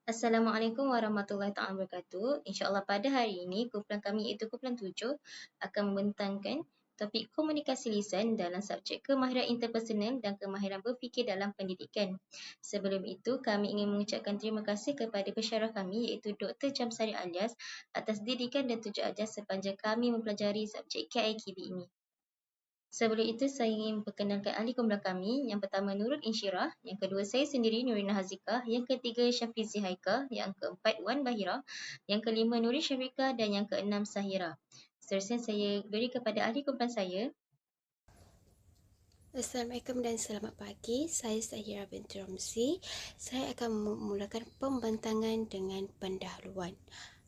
Assalamualaikum warahmatullahi taala wabarakatuh. InsyaAllah pada hari ini kumpulan kami iaitu kumpulan 7 akan membentangkan topik komunikasi lisan dalam subjek kemahiran interpersonal dan kemahiran berfikir dalam pendidikan. Sebelum itu, kami ingin mengucapkan terima kasih kepada pensyarah kami iaitu Dr. Jamsari Alias atas didikan dan tunjuk ajar sepanjang kami mempelajari subjek KIKB ini. Sebelum itu, saya ingin memperkenalkan ahli kumpulan kami. Yang pertama, Nurul Insyirah. Yang kedua, saya sendiri, Nurina Hazikah. Yang ketiga, Syafizi Haikal. Yang keempat, Wan Bahira. Yang kelima, Nuri Syafriqah. Dan yang keenam, Sahira. Seterusnya, saya beri kepada ahli kumpulan saya. Assalamualaikum dan selamat pagi. Saya Sahira binti Ramzi. Saya akan memulakan pembentangan dengan pendahuluan.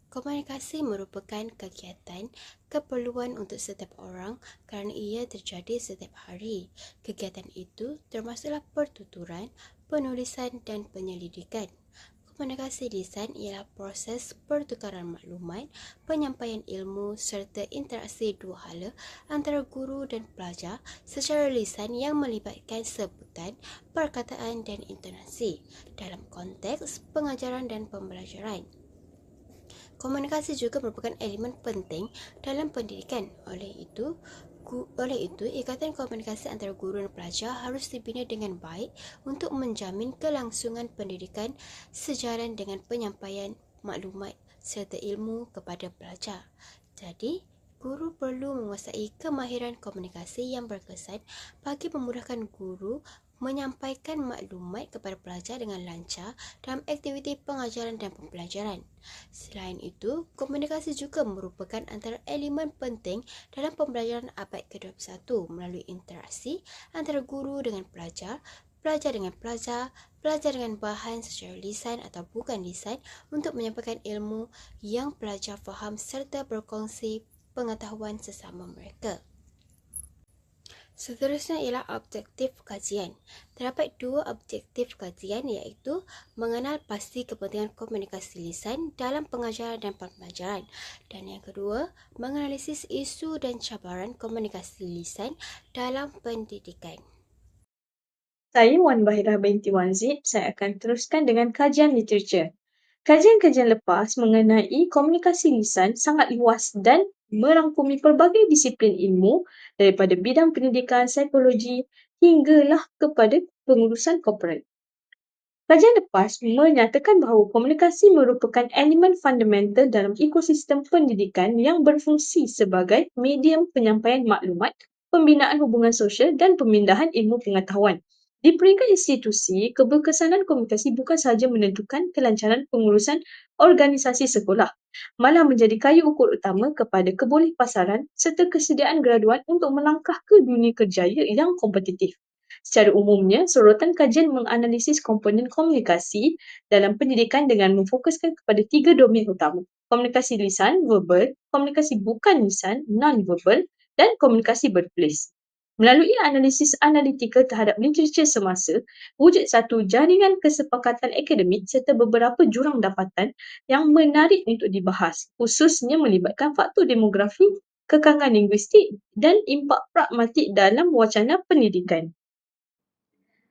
Komunikasi merupakan kegiatan keperluan untuk setiap orang kerana ia terjadi setiap hari. Kegiatan itu termasuklah pertuturan, penulisan dan penyelidikan. Komunikasi lisan ialah proses pertukaran maklumat, penyampaian ilmu serta interaksi dua hala antara guru dan pelajar secara lisan yang melibatkan sebutan, perkataan dan intonasi dalam konteks pengajaran dan pembelajaran. Komunikasi juga merupakan elemen penting dalam pendidikan. Oleh itu, ikatan komunikasi antara guru dan pelajar harus dibina dengan baik untuk menjamin kelangsungan pendidikan sejalan dengan penyampaian maklumat serta ilmu kepada pelajar. Jadi, guru perlu menguasai kemahiran komunikasi yang berkesan bagi memudahkan guru menyampaikan maklumat kepada pelajar dengan lancar dalam aktiviti pengajaran dan pembelajaran. Selain itu, komunikasi juga merupakan antara elemen penting dalam pembelajaran abad ke-21 melalui interaksi antara guru dengan pelajar, pelajar dengan pelajar, pelajar dengan bahan secara lisan atau bukan lisan untuk menyampaikan ilmu yang pelajar faham serta berkongsi pengetahuan sesama mereka. Seterusnya ialah objektif kajian. Terdapat dua objektif kajian iaitu mengenal pasti kepentingan komunikasi lisan dalam pengajaran dan pembelajaran. Dan yang kedua, menganalisis isu dan cabaran komunikasi lisan dalam pendidikan. Saya Wan Bahira binti Wan Zid. Saya akan teruskan dengan kajian literature. Kajian-kajian lepas mengenai komunikasi lisan sangat luas dan merangkumi pelbagai disiplin ilmu daripada bidang pendidikan, psikologi hinggalah kepada pengurusan korporat. Kajian lepas menyatakan bahawa komunikasi merupakan elemen fundamental dalam ekosistem pendidikan yang berfungsi sebagai medium penyampaian maklumat, pembinaan hubungan sosial dan pemindahan ilmu pengetahuan. Di peringkat institusi, keberkesanan komunikasi bukan sahaja menentukan kelancaran pengurusan organisasi sekolah, malah menjadi kayu ukur utama kepada kebolehpasaran serta kesediaan graduan untuk melangkah ke dunia kerjaya yang kompetitif. Secara umumnya, sorotan kajian menganalisis komponen komunikasi dalam pendidikan dengan memfokuskan kepada tiga domain utama: komunikasi lisan, verbal, komunikasi bukan lisan, non-verbal, dan komunikasi bertulis. Melalui analisis analitikal terhadap literatur semasa, wujud satu jaringan kesepakatan akademik serta beberapa jurang dapatan yang menarik untuk dibahas, khususnya melibatkan faktor demografi, kekangan linguistik dan impak pragmatik dalam wacana pendidikan.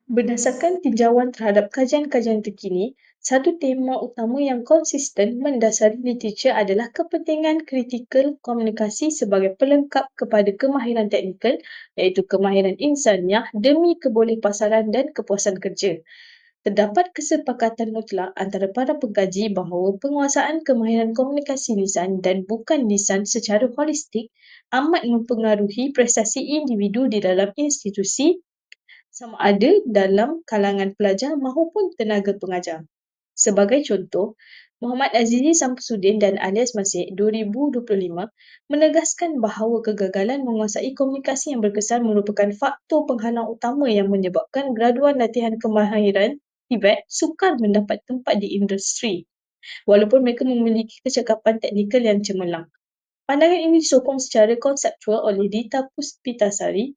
Berdasarkan tinjauan terhadap kajian-kajian terkini, satu tema utama yang konsisten mendasari literatur adalah kepentingan kritikal komunikasi sebagai pelengkap kepada kemahiran teknikal, iaitu kemahiran insaniah demi kebolehpasaran dan kepuasan kerja. Terdapat kesepakatan mutlak antara para pengkaji bahawa penguasaan kemahiran komunikasi lisan dan bukan lisan secara holistik amat mempengaruhi prestasi individu di dalam institusi, sama ada dalam kalangan pelajar maupun tenaga pengajar. Sebagai contoh, Muhammad Azizi Samsudin dan Alias Masih 2025 menegaskan bahawa kegagalan menguasai komunikasi yang berkesan merupakan faktor penghalang utama yang menyebabkan graduan latihan kemahiran TVET sukar mendapat tempat di industri, walaupun mereka memiliki kecakapan teknikal yang cemerlang. Pandangan ini disokong secara konseptual oleh Dita Puspitasari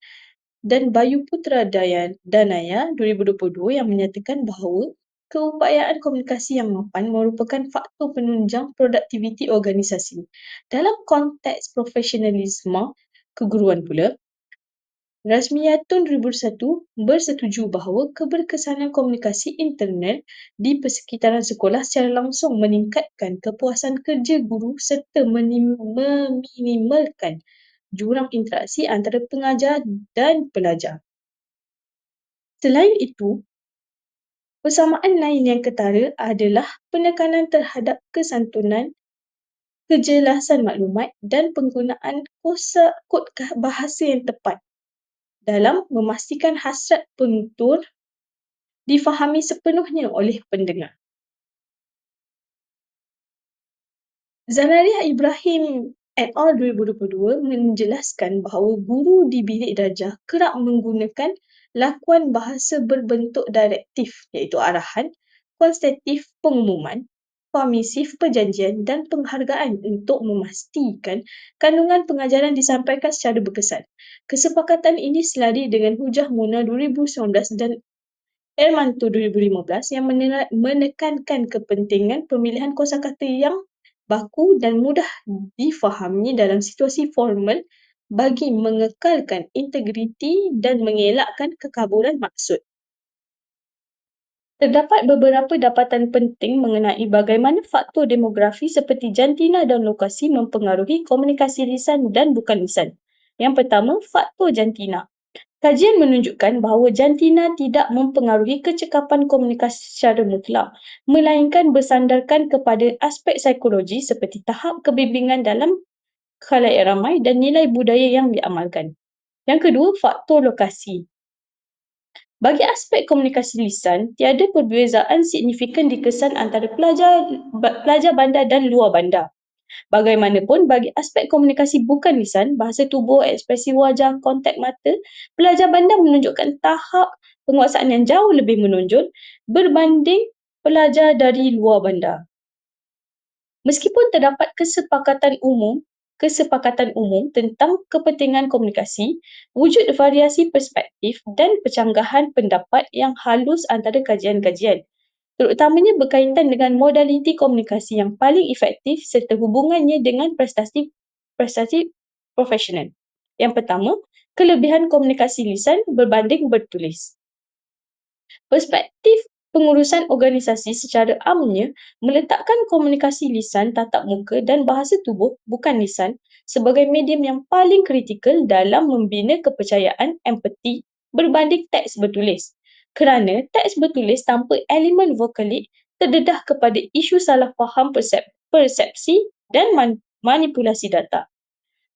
dan Bayu Putra Danaya 2022 yang menyatakan bahawa keupayaan komunikasi yang mapan merupakan faktor penunjang produktiviti organisasi. Dalam konteks profesionalisme keguruan pula, Rasmiyatun 2001 bersetuju bahawa keberkesanan komunikasi internet di persekitaran sekolah secara langsung meningkatkan kepuasan kerja guru serta meminimalkan jurang interaksi antara pengajar dan pelajar. Selain itu, persamaan lain yang ketara adalah penekanan terhadap kesantunan, kejelasan maklumat dan penggunaan kod bahasa yang tepat dalam memastikan hasrat penutur difahami sepenuhnya oleh pendengar. Zanariah Ibrahim et al. 2022 menjelaskan bahawa guru di bilik darjah kerap menggunakan lakuan bahasa berbentuk direktif iaitu arahan, konstatif pengumuman, permisif perjanjian dan penghargaan untuk memastikan kandungan pengajaran disampaikan secara berkesan. Kesepakatan ini selari dengan Hujah Mona 2019 dan Ermanto 2015 yang menekankan kepentingan pemilihan kosakata yang baku dan mudah difahami dalam situasi formal bagi mengekalkan integriti dan mengelakkan kekaburan maksud. Terdapat beberapa dapatan penting mengenai bagaimana faktor demografi seperti jantina dan lokasi mempengaruhi komunikasi lisan dan bukan lisan. Yang pertama, faktor jantina. Kajian menunjukkan bahawa jantina tidak mempengaruhi kecekapan komunikasi secara mutlak, melainkan bersandarkan kepada aspek psikologi seperti tahap kebimbingan dalam khalayak ramai dan nilai budaya yang diamalkan. Yang kedua, faktor lokasi. Bagi aspek komunikasi lisan, tiada perbezaan signifikan dikesan antara pelajar bandar dan luar bandar. Bagaimanapun, bagi aspek komunikasi bukan lisan, bahasa tubuh, ekspresi wajah, kontak mata, pelajar bandar menunjukkan tahap penguasaan yang jauh lebih menonjol berbanding pelajar dari luar bandar. Meskipun terdapat kesepakatan umum tentang kepentingan komunikasi, wujud variasi perspektif dan pencanggahan pendapat yang halus antara kajian-kajian, terutamanya berkaitan dengan modaliti komunikasi yang paling efektif serta hubungannya dengan prestasi profesional. Yang pertama, kelebihan komunikasi lisan berbanding bertulis. Perspektif pengurusan organisasi secara amnya meletakkan komunikasi lisan tatap muka dan bahasa tubuh bukan lisan sebagai medium yang paling kritikal dalam membina kepercayaan empati berbanding teks bertulis. Kerana teks bertulis tanpa elemen vokalik terdedah kepada isu salah faham persepsi dan manipulasi data.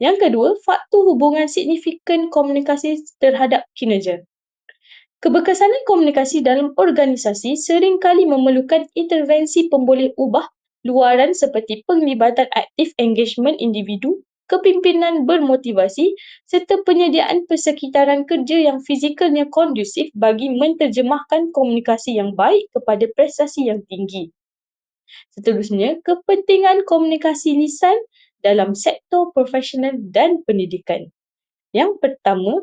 Yang kedua, faktor hubungan signifikan komunikasi terhadap kinerja. Keberkesanan komunikasi dalam organisasi seringkali memerlukan intervensi pemboleh ubah luaran seperti penglibatan aktif engagement individu, kepimpinan bermotivasi serta penyediaan persekitaran kerja yang fizikalnya kondusif bagi menterjemahkan komunikasi yang baik kepada prestasi yang tinggi. Seterusnya, kepentingan komunikasi lisan dalam sektor profesional dan pendidikan. Yang pertama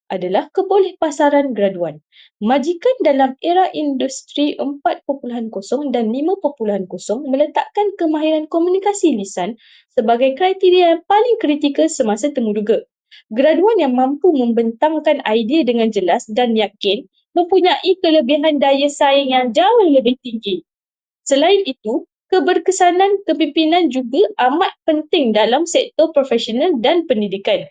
adalah kebolehpasaran graduan. Majikan dalam era industri 4.0 dan 5.0 meletakkan kemahiran komunikasi lisan sebagai kriteria yang paling kritikal semasa temuduga. Graduan yang mampu membentangkan idea dengan jelas dan yakin mempunyai kelebihan daya saing yang jauh lebih tinggi. Selain itu, keberkesanan kepimpinan juga amat penting dalam sektor profesional dan pendidikan.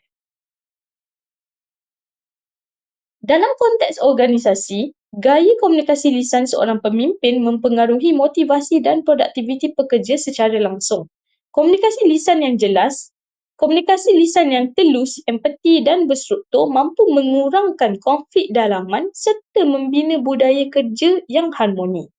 Dalam konteks organisasi, gaya komunikasi lisan seorang pemimpin mempengaruhi motivasi dan produktiviti pekerja secara langsung. Komunikasi lisan yang jelas, komunikasi lisan yang telus, empati dan berstruktur mampu mengurangkan konflik dalaman serta membina budaya kerja yang harmoni.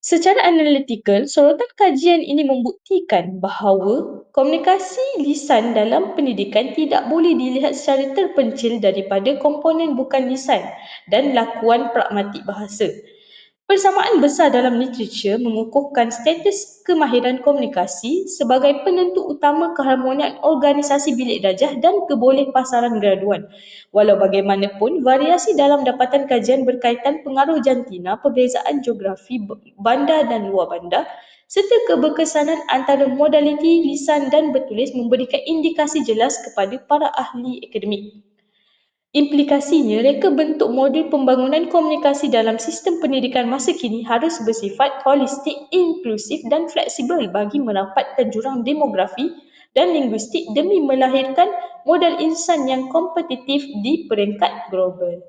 Secara analitikal, sorotan kajian ini membuktikan bahawa komunikasi lisan dalam pendidikan tidak boleh dilihat secara terpencil daripada komponen bukan lisan dan lakuan pragmatik bahasa. Persamaan besar dalam literatur mengukuhkan status kemahiran komunikasi sebagai penentu utama keharmonian organisasi bilik darjah dan kebolehpasaran graduan. Walau bagaimanapun, variasi dalam dapatan kajian berkaitan pengaruh jantina, perbezaan geografi bandar dan luar bandar, serta keberkesanan antara modaliti lisan dan bertulis memberikan indikasi jelas kepada para ahli akademik. Implikasinya, reka bentuk modul pembangunan komunikasi dalam sistem pendidikan masa kini harus bersifat holistik, inklusif dan fleksibel bagi merapatkan jurang demografi dan linguistik demi melahirkan modal insan yang kompetitif di peringkat global.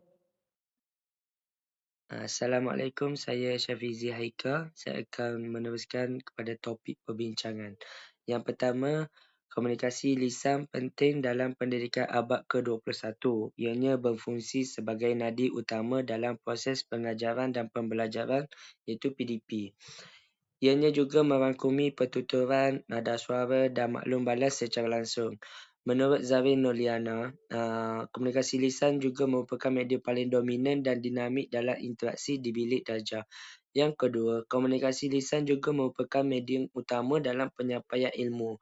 Assalamualaikum, saya Syafizi Haika. Saya akan meneruskan kepada topik perbincangan. Yang pertama, komunikasi lisan penting dalam pendidikan abad ke-21. Ianya berfungsi sebagai nadi utama dalam proses pengajaran dan pembelajaran iaitu PDP. Ianya juga merangkumi pertuturan, nada suara dan maklum balas secara langsung. Menurut Zarin Noliana, komunikasi lisan juga merupakan media paling dominan dan dinamik dalam interaksi di bilik darjah. Yang kedua, komunikasi lisan juga merupakan medium utama dalam penyampaian ilmu.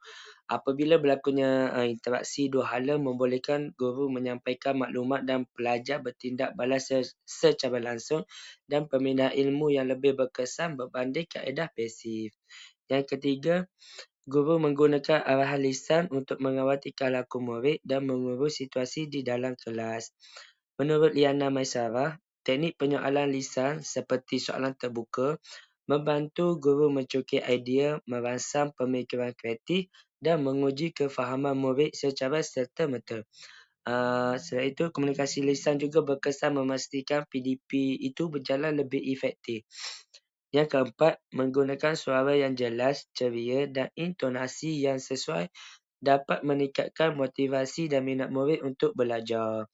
Apabila berlakunya interaksi dua hala membolehkan guru menyampaikan maklumat dan pelajar bertindak balas secara langsung dan pemindahan ilmu yang lebih berkesan berbanding kaedah pasif. Yang ketiga, guru menggunakan arahan lisan untuk mengawal tingkah laku murid dan mengurus situasi di dalam kelas. Menurut Liana Maisarah, teknik penyoalan lisan seperti soalan terbuka membantu guru mencukir idea, merangsang pemikiran kreatif dan menguji kefahaman murid secara serta-merta. Selain itu, komunikasi lisan juga berkesan memastikan PDP itu berjalan lebih efektif. Yang keempat, menggunakan suara yang jelas, ceria dan intonasi yang sesuai dapat meningkatkan motivasi dan minat murid untuk belajar.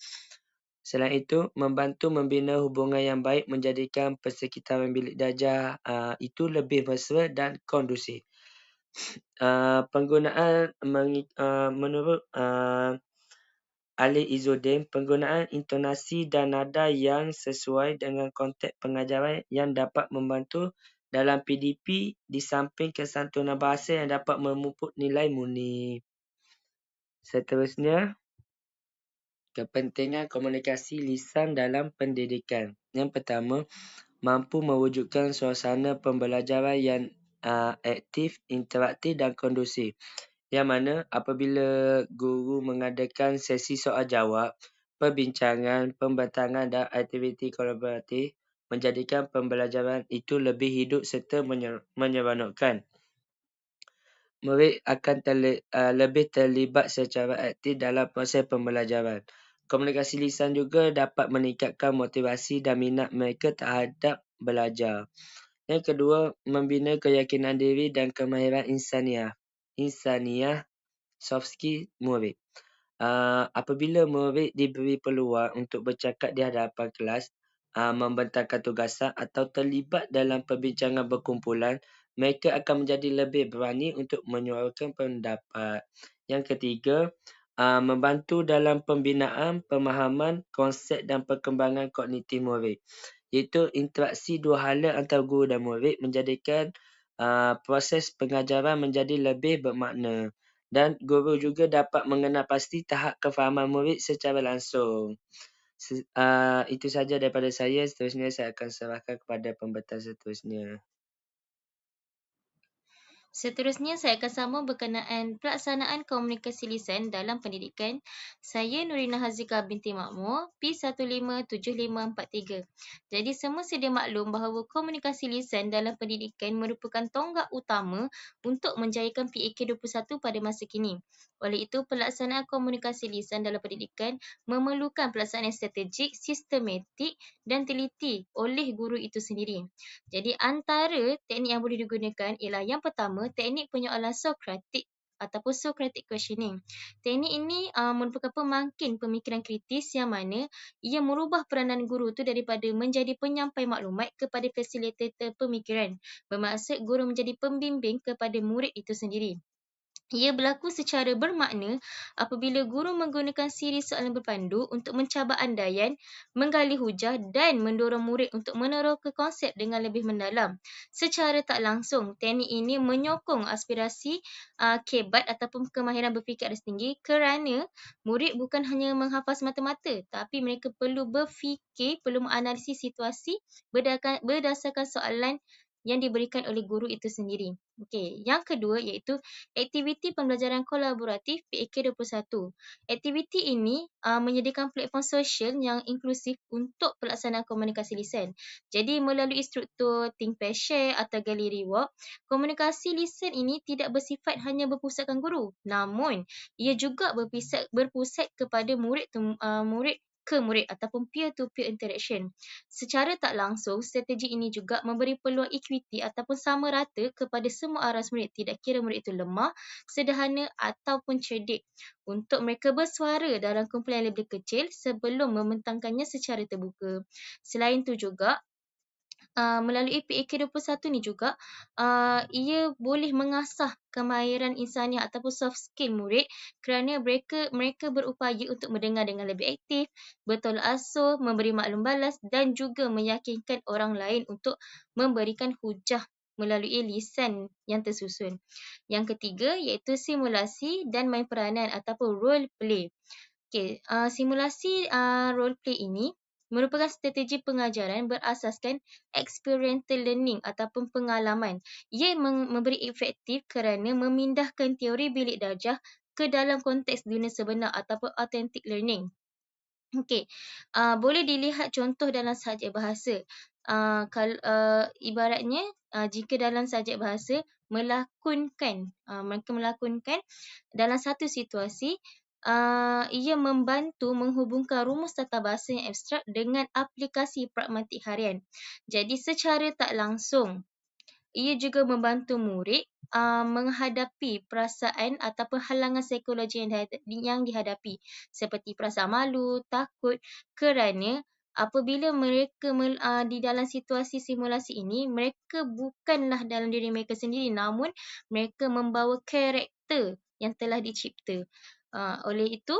Selain itu, membantu membina hubungan yang baik menjadikan persekitaran bilik darjah itu lebih mesra dan kondusif. Menurut Ali Izzuddin, penggunaan intonasi dan nada yang sesuai dengan konteks pengajaran yang dapat membantu dalam PDP di samping kesantunan bahasa yang dapat memupuk nilai murni. Seterusnya, kepentingan komunikasi lisan dalam pendidikan. Yang pertama, mampu mewujudkan suasana pembelajaran yang aktif, interaktif dan kondusif. Yang mana apabila guru mengadakan sesi soal jawab, perbincangan, pembentangan dan aktiviti kolaboratif menjadikan pembelajaran itu lebih hidup serta menyeronokkan. Murid akan lebih terlibat secara aktif dalam proses pembelajaran. Komunikasi lisan juga dapat meningkatkan motivasi dan minat mereka terhadap belajar. Yang kedua, membina keyakinan diri dan kemahiran insaniah. Soft skill murid. Apabila murid diberi peluang untuk bercakap di hadapan kelas, membentangkan tugasan atau terlibat dalam perbincangan berkumpulan, mereka akan menjadi lebih berani untuk menyuarakan pendapat. Yang ketiga, membantu dalam pembinaan, pemahaman, konsep dan perkembangan kognitif murid. Iaitu interaksi dua hala antara guru dan murid menjadikan proses pengajaran menjadi lebih bermakna. Dan guru juga dapat mengenal pasti tahap kefahaman murid secara langsung. Itu saja daripada saya. Seterusnya saya akan serahkan kepada pembetul seterusnya. Seterusnya, saya akan sambung berkenaan pelaksanaan komunikasi lisan dalam pendidikan. Saya Nurina Hazika binti Makmur, P157543. Jadi, semua sedia maklum bahawa komunikasi lisan dalam pendidikan merupakan tonggak utama untuk menjayakan PAK 21 pada masa kini. Oleh itu, pelaksanaan komunikasi lisan dalam pendidikan memerlukan pelaksanaan strategik, sistematik dan teliti oleh guru itu sendiri. Jadi antara teknik yang boleh digunakan ialah yang pertama, teknik penyoalan Sokratik ataupun Socratic questioning. Teknik ini merupakan pemangkin pemikiran kritis yang mana ia merubah peranan guru tu daripada menjadi penyampai maklumat kepada fasilitator pemikiran. Bermaksud guru menjadi pembimbing kepada murid itu sendiri. Ia berlaku secara bermakna apabila guru menggunakan siri soalan berpandu untuk mencabar andaian, menggali hujah dan mendorong murid untuk meneroka konsep dengan lebih mendalam. Secara tak langsung, teknik ini menyokong aspirasi kebat ataupun kemahiran berfikir atas tinggi kerana murid bukan hanya menghafal semata-mata tapi mereka perlu berfikir, perlu menganalisis situasi berdasarkan soalan yang diberikan oleh guru itu sendiri. Okey, yang kedua iaitu aktiviti pembelajaran kolaboratif PAK21. Aktiviti ini menyediakan platform sosial yang inklusif untuk pelaksanaan komunikasi lisan. Jadi melalui struktur think, pair, share atau gallery walk, komunikasi lisan ini tidak bersifat hanya berpusatkan guru, namun ia juga berpusat kepada murid ke murid ataupun peer-to-peer interaction. Secara tak langsung, strategi ini juga memberi peluang equity ataupun sama rata kepada semua aras murid, tidak kira murid itu lemah, sederhana ataupun cerdik, untuk mereka bersuara dalam kumpulan yang lebih kecil sebelum membentangkannya secara terbuka. Selain itu juga, melalui PAK21 ni juga, ia boleh mengasah kemahiran insaniah ataupun soft skill murid kerana mereka berupaya untuk mendengar dengan lebih aktif, bertolak ansur, memberi maklum balas dan juga meyakinkan orang lain untuk memberikan hujah melalui lisan yang tersusun. Yang ketiga iaitu simulasi dan main peranan ataupun role play. Okey, simulasi role play ini merupakan strategi pengajaran berasaskan experiential learning ataupun pengalaman. Ia memberi efektif kerana memindahkan teori bilik darjah ke dalam konteks dunia sebenar ataupun authentic learning. Okey, boleh dilihat contoh dalam subjek bahasa. Ibaratnya, jika dalam subjek bahasa mereka melakonkan dalam satu situasi, ia membantu menghubungkan rumus tata bahasa yang abstrak dengan aplikasi pragmatik harian. Jadi secara tak langsung, ia juga membantu murid menghadapi perasaan ataupun halangan psikologi yang dihadapi, seperti perasaan malu, takut, kerana apabila mereka di dalam situasi simulasi ini, mereka bukanlah dalam diri mereka sendiri, namun mereka membawa karakter yang telah dicipta. Oleh itu,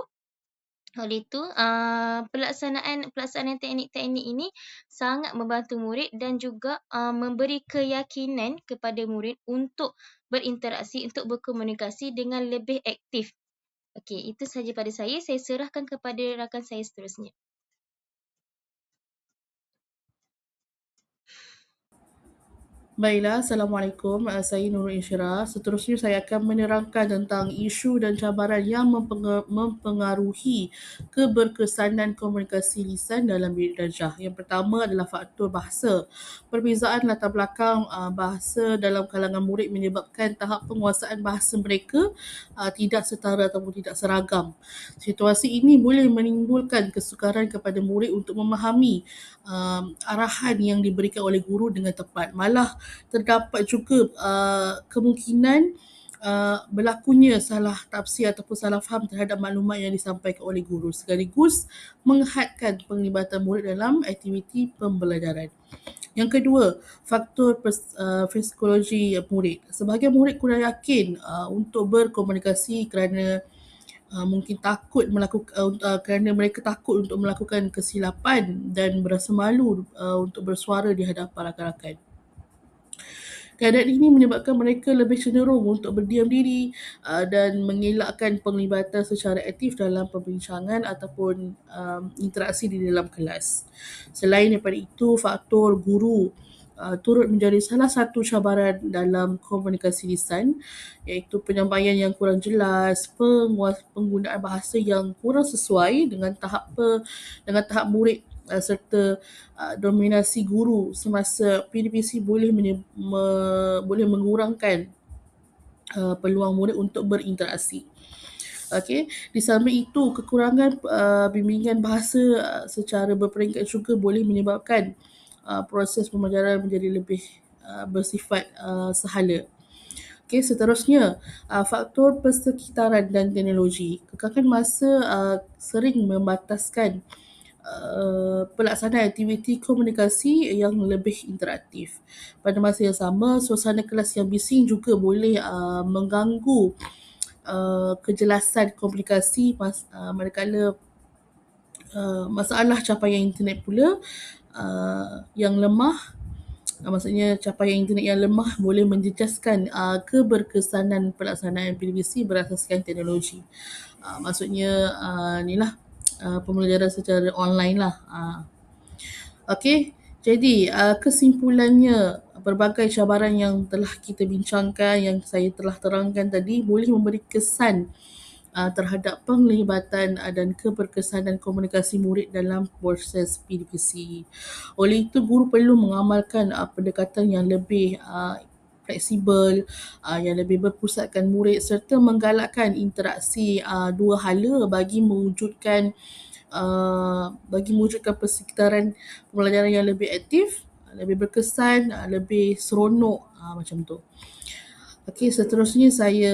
pelaksanaan teknik-teknik ini sangat membantu murid dan juga memberi keyakinan kepada murid untuk berinteraksi, untuk berkomunikasi dengan lebih aktif. Okey, itu sahaja pada saya. Saya serahkan kepada rakan saya seterusnya. Baiklah, Assalamualaikum. Saya Nurul Insyirah. Seterusnya saya akan menerangkan tentang isu dan cabaran yang mempengaruhi keberkesanan komunikasi lisan dalam bilik darjah. Yang pertama adalah faktor bahasa. Perbezaan latar belakang bahasa dalam kalangan murid menyebabkan tahap penguasaan bahasa mereka tidak setara ataupun tidak seragam. Situasi ini boleh menimbulkan kesukaran kepada murid untuk memahami arahan yang diberikan oleh guru dengan tepat. Malah terdapat juga kemungkinan berlakunya salah tafsir ataupun salah faham terhadap maklumat yang disampaikan oleh guru, sekaligus menghadkan penglibatan murid dalam aktiviti pembelajaran. Yang kedua, faktor psikologi murid. Sebahagian murid kurang yakin untuk berkomunikasi kerana mungkin takut kerana mereka takut untuk melakukan kesilapan dan berasa malu untuk bersuara di hadapan rakan-rakan. Keadaan ini menyebabkan mereka lebih cenderung untuk berdiam diri dan mengelakkan penglibatan secara aktif dalam perbincangan ataupun interaksi di dalam kelas. Selain daripada itu, faktor guru turut menjadi salah satu cabaran dalam komunikasi lisan, iaitu penyampaian yang kurang jelas, penggunaan bahasa yang kurang sesuai dengan tahap murid serta dominasi guru semasa PDPC boleh mengurangkan peluang murid untuk berinteraksi. Okey, di samping itu kekurangan bimbingan bahasa secara berperingkat juga boleh menyebabkan proses pembelajaran menjadi lebih bersifat sehala. Okey, seterusnya faktor persekitaran dan teknologi. Kekangan masa sering membataskan pelaksanaan aktiviti komunikasi yang lebih interaktif. Pada masa yang sama, suasana kelas yang bising juga boleh mengganggu kejelasan komunikasi manakala masalah capaian internet pula yang lemah. Maksudnya capaian internet yang lemah boleh menjejaskan keberkesanan pelaksanaan PDPC berasaskan teknologi. Maksudnya inilah pembelajaran secara online lah. Okey, Jadi, kesimpulannya, berbagai cabaran yang telah kita bincangkan, yang saya telah terangkan tadi boleh memberi kesan terhadap penglibatan dan keberkesanan komunikasi murid dalam proses PDPC. Oleh itu, guru perlu mengamalkan pendekatan yang lebih fleksibel, yang lebih berpusatkan murid serta menggalakkan interaksi dua hala bagi mewujudkan persekitaran pembelajaran yang lebih aktif, lebih berkesan, lebih seronok, macam tu. Okey, seterusnya saya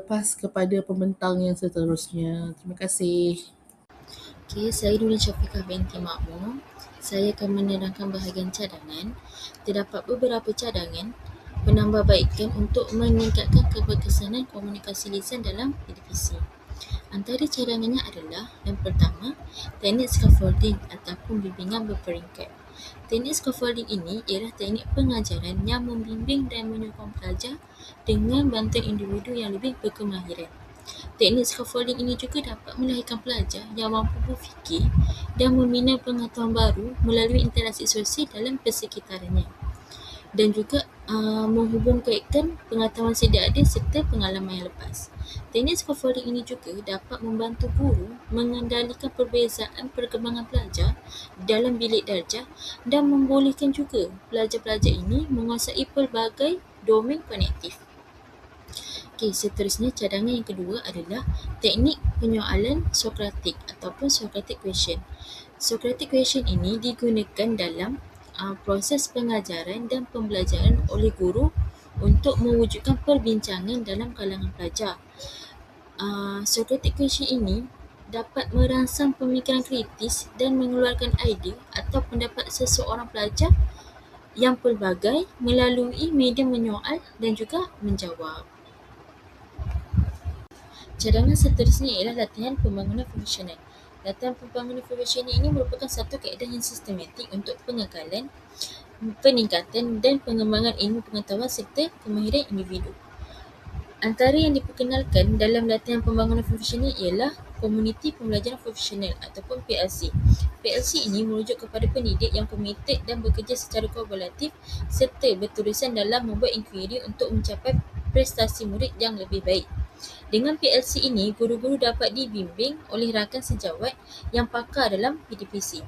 pas kepada pembentang yang seterusnya. Terima kasih. Okey, saya Nurul Syafiqah binti Makmur. Saya akan menerangkan bahagian cadangan. Terdapat beberapa cadangan penambahbaikan untuk meningkatkan keberkesanan komunikasi lisan dalam PDPC. Antara cadangannya adalah yang pertama, teknik scaffolding ataupun bimbingan berperingkat. Teknik scaffolding ini ialah teknik pengajaran yang membimbing dan menyokong pelajar dengan bantuan individu yang lebih berkemahiran. Teknik scaffolding ini juga dapat melahirkan pelajar yang mampu berfikir dan membina pengetahuan baru melalui interaksi sosial dalam persekitarannya, dan juga menghubungkan pengetahuan sedia ada serta pengalaman yang lepas. Teknik scaffolding ini juga dapat membantu guru mengendalikan perbezaan perkembangan pelajar dalam bilik darjah dan membolehkan juga pelajar-pelajar ini menguasai pelbagai domen konektif. Okey, seterusnya cadangan yang kedua adalah teknik penyoalan Sokratik ataupun Socratic question. Socratic question ini digunakan dalam proses pengajaran dan pembelajaran oleh guru untuk mewujudkan perbincangan dalam kalangan pelajar. Socratic question ini dapat merangsang pemikiran kritis dan mengeluarkan idea atau pendapat seseorang pelajar yang pelbagai melalui media menyoal dan juga menjawab. Cadangan seterusnya ialah latihan pembangunan fungsional. Latihan pembangunan fungsional ini merupakan satu kaedah yang sistematik untuk pengekalan, peningkatan dan pengembangan ilmu pengetahuan serta kemahiran individu. Antara yang diperkenalkan dalam latihan pembangunan fungsional ialah Komuniti Pembelajaran Profesional ataupun PLC. PLC ini merujuk kepada pendidik yang komited dan bekerja secara kolaboratif serta berterusan dalam membuat inquiry untuk mencapai prestasi murid yang lebih baik. Dengan PLC ini, guru-guru dapat dibimbing oleh rakan sejawat yang pakar dalam PDPC.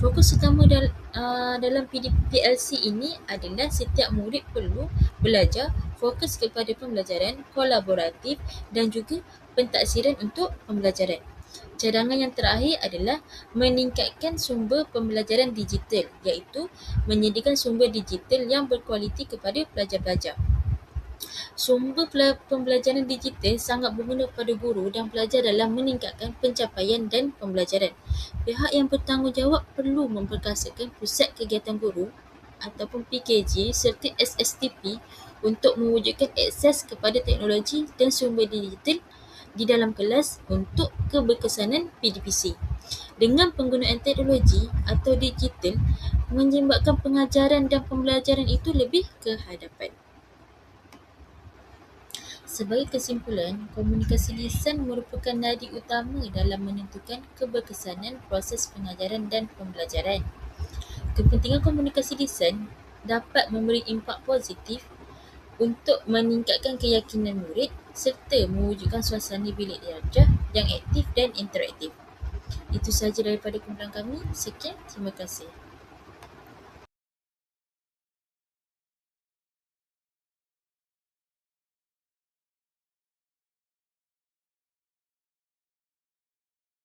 Fokus utama dalam PLC ini adalah setiap murid perlu belajar fokus kepada pembelajaran kolaboratif dan juga pentaksiran untuk pembelajaran. Cadangan yang terakhir adalah meningkatkan sumber pembelajaran digital, iaitu menyediakan sumber digital yang berkualiti kepada pelajar-pelajar. Sumber pembelajaran digital sangat berguna kepada guru dan pelajar dalam meningkatkan pencapaian dan pembelajaran. Pihak yang bertanggungjawab perlu memperkasakan Pusat Kegiatan Guru ataupun PKG serta SSTP untuk mewujudkan akses kepada teknologi dan sumber digital di dalam kelas untuk keberkesanan PDPC. Dengan penggunaan teknologi atau digital menyebabkan pengajaran dan pembelajaran itu lebih ke hadapan. Sebagai kesimpulan, komunikasi lisan merupakan nadi utama dalam menentukan keberkesanan proses pengajaran dan pembelajaran. Kepentingan komunikasi lisan dapat memberi impak positif untuk meningkatkan keyakinan murid serta mewujudkan suasana bilik darjah yang aktif dan interaktif. Itu sahaja daripada kumpulan kami. Sekian, terima kasih.